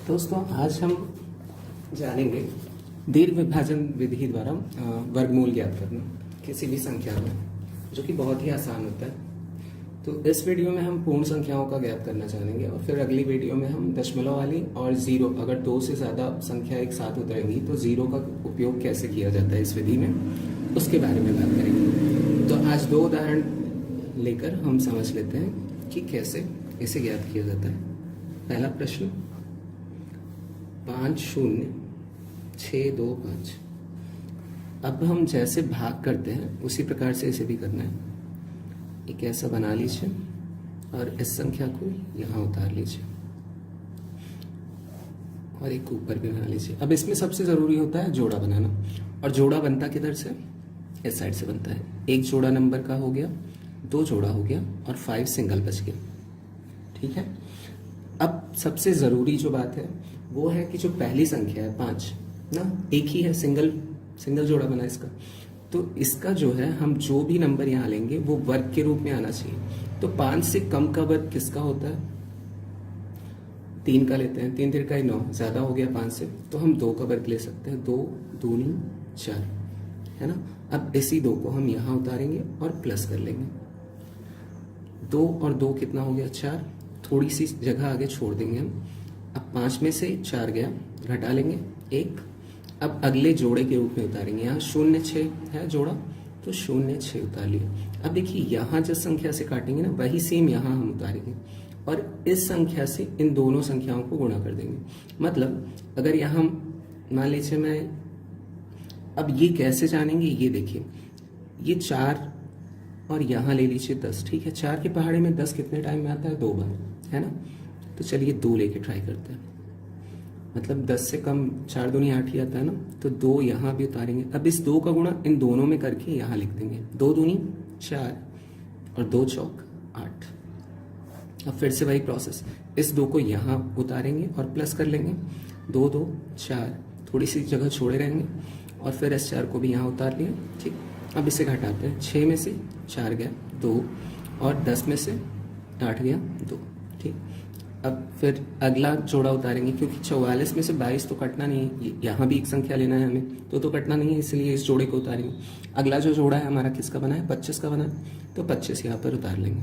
दोस्तों आज हम जानेंगे दीर्घ विभाजन विधि द्वारा वर्गमूल ज्ञात करना किसी भी संख्या में, जो कि बहुत ही आसान होता है। तो इस वीडियो में हम पूर्ण संख्याओं का ज्ञात करना चाहेंगे और फिर अगली वीडियो में हम दशमलव वाली और जीरो, अगर दो से ज़्यादा संख्या एक साथ उतरेंगी तो जीरो का उपयोग कैसे किया जाता है इस विधि में, उसके बारे में बात करेंगे। तो आज दो उदाहरण लेकर हम समझ लेते हैं कि कैसे इसे ज्ञात किया जाता है। पहला प्रश्न 50,625। अब हम जैसे भाग करते हैं उसी प्रकार से इसे भी करना है। एक ऐसा बना लीजिए और इस संख्या को यहाँ उतार लीजिए और एक ऊपर भी बना लीजिए। अब इसमें सबसे जरूरी होता है जोड़ा बनाना, और जोड़ा बनता किधर से? इस साइड से बनता है। एक जोड़ा नंबर का हो गया, दो जोड़ा हो गया और 5 सिंगल बच गया। ठीक है। अब सबसे ज़रूरी जो बात है वो है कि जो पहली संख्या है 5 ना, एक ही है, सिंगल जोड़ा बना इसका, तो इसका जो है हम जो भी नंबर यहाँ लेंगे वो वर्ग के रूप में आना चाहिए। तो 5 से कम का वर्ग किसका होता है? 3 का लेते हैं, 3 तिरका 9, ज़्यादा हो गया 5 से, तो हम 2 का वर्ग ले सकते हैं। 2 दूनी 4 है ना। अब इसी 2 को हम यहाँ उतारेंगे और प्लस कर लेंगे। 2 और 2 कितना हो गया? 4। थोड़ी सी जगह आगे छोड़ देंगे हम। अब 5 में से 4 गया, घटा लेंगे 1। अब अगले जोड़े के रूप में उतारेंगे। यहाँ 0 6 है जोड़ा, तो 0 6 उतार लिया। अब देखिए यहाँ जिस संख्या से काटेंगे ना वही सेम यहाँ हम उतारेंगे और इस संख्या से इन दोनों संख्याओं को गुणा कर देंगे। मतलब अगर यहाँ मान लीजिए मैं, अब ये कैसे जानेंगे ये देखिए, ये 4 और यहाँ ले लीजिए 10। ठीक है। 4 के पहाड़े में 10 कितने टाइम में आता है? 2 बार, है ना। तो चलिए 2 लेके ट्राई करते हैं। मतलब 10 से कम 4 दूनी 8 ही आता है ना, तो 2 यहाँ भी उतारेंगे। अब इस 2 का गुणा इन दोनों में करके यहाँ लिख देंगे। 2 दूनी 4 और 2 चौक 8। अब फिर से वही प्रोसेस, इस 2 को यहाँ उतारेंगे और प्लस कर लेंगे। 2 2 4, थोड़ी सी जगह छोड़े रहेंगे और फिर इस 4 को भी यहाँ उतार लिया। ठीक। अब इसे घटाते हैं। 6 में से 4 गया 2 और 10 में से 8 गया 2। ठीक। अब फिर अगला जोड़ा उतारेंगे, क्योंकि 44 में से 22 तो कटना नहीं है, यहाँ भी एक संख्या लेना है हमें, तो कटना नहीं है, इसलिए इस जोड़े को उतारेंगे। अगला जो जोड़ा है हमारा किसका बना है? 25 का बना है, तो 25 यहाँ पर उतार लेंगे।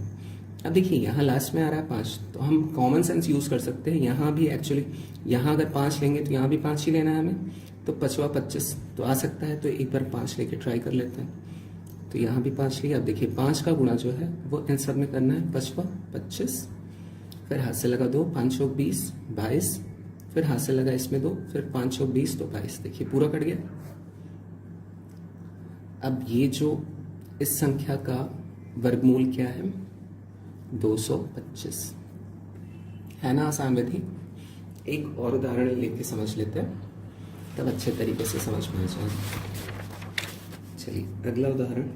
अब देखिए यहाँ लास्ट में आ रहा है 5, तो हम कॉमन सेंस यूज़ कर सकते हैं। यहाँ भी एक्चुअली यहाँ अगर 5 लेंगे तो यहाँ भी 5 ही लेना है हमें, तो 5वां 25 तो आ सकता है। तो एक बार 5 लेके ट्राई कर लेते हैं। तो यहाँ भी 5 लिया। अब देखिए 5 का गुणा जो है वो इन सब में करना है। 5वां 25, फिर हाथ से लगा 2, 5 चौक 20 22, फिर हाथ से लगा इसमें 2, फिर 5 चौक 20 तो 22। देखिए पूरा कट गया। अब ये जो इस संख्या का वर्गमूल क्या है? 225 है ना। आसान विधि। एक और उदाहरण लेके समझ लेते हैं, तब अच्छे तरीके से समझ में आ जाए। चलिए अगला उदाहरण,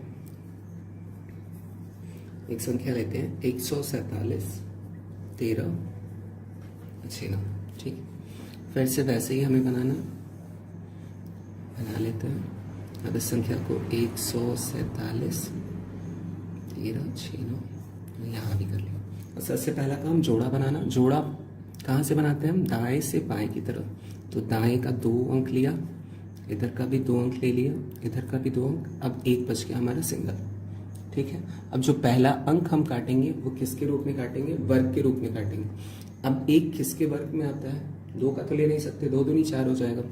एक संख्या लेते हैं 147 13 6। ठीक। फिर से वैसे ही हमें बना लेते हैं। अब इस संख्या को 147 13 6 यहाँ भी कर लिया। और सबसे पहला काम जोड़ा बनाना। जोड़ा कहाँ से बनाते हैं हम? दाएं से बाएं की तरफ। तो दाएं का 2 अंक लिया, इधर का भी 2 अंक ले लिया, इधर का भी 2 अंक। अब एक बच गया हमारा सिंगल। ठीक है। अब जो पहला अंक हम काटेंगे वो किसके रूप में काटेंगे? वर्ग के रूप में काटेंगे। अब एक किसके वर्ग में आता है? 2 का तो ले नहीं सकते, 2 दूनी 4 हो जाएगा।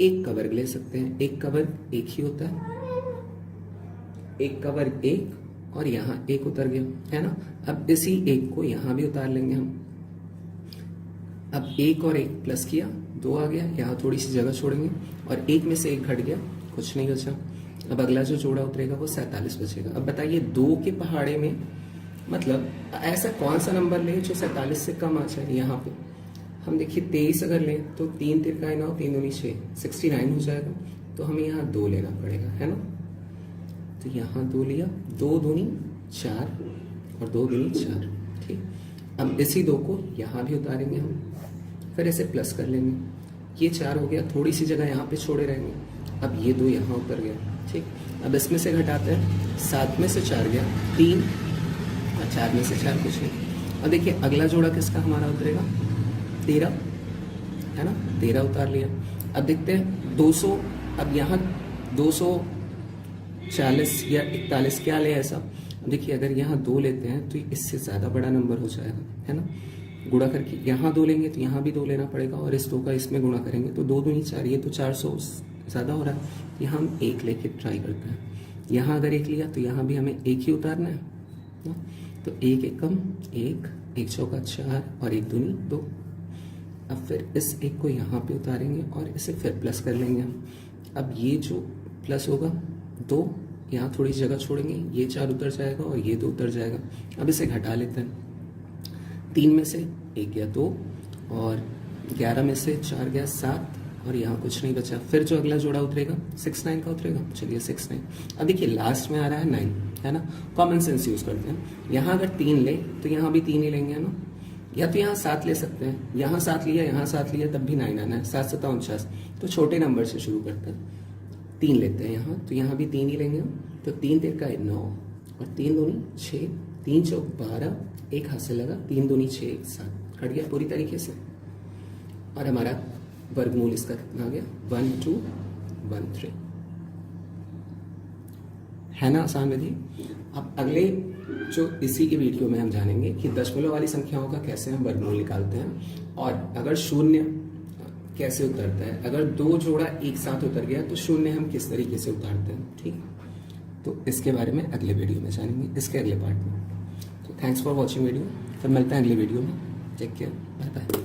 1 का वर्ग ले सकते हैं। 1 का वर्ग 1 ही होता है। 1 का वर्ग 1 और यहाँ 1 उतर गया, है ना। अब इसी 1 को यहाँ भी उतार लेंगे हम। अब 1 और 1 प्लस किया, 2 आ गया, यहाँ थोड़ी सी जगह छोड़ेंगे और 1 में से 1 घट गया, कुछ नहीं बचा। अब अगला जो जोड़ा उतरेगा वो 47 बचेगा। अब बताइए 2 के पहाड़े में, मतलब ऐसा कौन सा नंबर ले जो 47 से कम आ जाए? यहाँ पे हम देखिए 23 अगर लें तो 3 तिरका 9, 3 दूनी 6, 69 हो जाएगा। तो हमें यहाँ 2 लेना पड़ेगा, है ना। तो यहाँ 2 लिया, 2 दूनी 4 और 2 दूनी 4। ठीक। अब इसी 2 को यहाँ भी उतारेंगे हम, फिर इसे प्लस कर लेंगे। ये 4 हो गया, थोड़ी सी जगह यहाँ पे छोड़े रहेंगे। अब ये 2 यहाँ उतर गया। ठीक। अब इसमें से घटाते हैं। 7 में से 4 गया 3 और 4 में से 4 कुछ नहीं। अब देखिए अगला जोड़ा किसका हमारा उतरेगा? 13 है ना, 13 उतार लिया। अब देखते हैं 200, अब यहाँ 240 या 41 क्या ले ऐसा। देखिए अगर यहाँ 2 लेते हैं तो इससे ज़्यादा बड़ा नंबर हो जाएगा, है ना। गुणा करके यहाँ 2 लेंगे तो यहाँ भी 2 लेना पड़ेगा, और इस 2 का इसमें गुणा करेंगे तो 2 दूनी 4, ये तो 400 ज़्यादा हो रहा है। यहाँ हम 1 लेके ट्राई करते हैं। यहाँ अगर 1 लिया तो यहाँ भी हमें 1 ही उतारना है ना? तो 1 एकम 1, 1 चौका 4 और 1 दूनी 2। अब फिर इस 1 को यहाँ पे उतारेंगे और इसे फिर प्लस कर लेंगे हम। अब ये जो प्लस होगा 2, यहाँ थोड़ी जगह छोड़ेंगे, ये 4 उतर जाएगा और ये 2 उतर जाएगा। अब इसे घटा लेते हैं, 3 में से 1 गया 2 और 11 में से 4 गया 7 और यहाँ कुछ नहीं बचा। फिर जो अगला जोड़ा उतरेगा 6 9 का उतरेगा। चलिए 6 9। अब देखिए लास्ट में आ रहा है 9, है ना। कॉमन सेंस यूज करते हैं। यहाँ अगर 3 ले तो यहाँ भी 3 ही लेंगे, है ना। या तो यहाँ 7 ले सकते हैं, यहाँ 7 लिया, यहाँ 7 लिया, तब भी 9 आना है। 7 7 49। तो छोटे नंबर से शुरू करते हैं। 3 लेते हैं यहाँ, तो यहाँ भी 3 ही लेंगे हम। तो 3 3 का 9 और 3 दूनी 6, 3 चौक 12, 1 हाथ से लगा, 3 दूनी 6, 1 7 हट गया पूरी तरीके से। और हमारा वर्गमूल इसका कितना आ गया 1213, है ना आसान विधि। अब अगले जो इसी की वीडियो में हम जानेंगे कि दशमलव वाली संख्याओं का कैसे हम वर्गमूल निकालते हैं, और अगर शून्य कैसे उतरता है। अगर 2 जोड़ा एक साथ उतर गया तो शून्य हम किस तरीके से उतारते हैं, ठीक। तो इसके बारे में अगले वीडियो में जानेंगे, इसके अगले पार्ट में। तो थैंक्स फॉर वॉचिंग वीडियो, फिर मिलते हैं अगले वीडियो में। Take care, bye bye.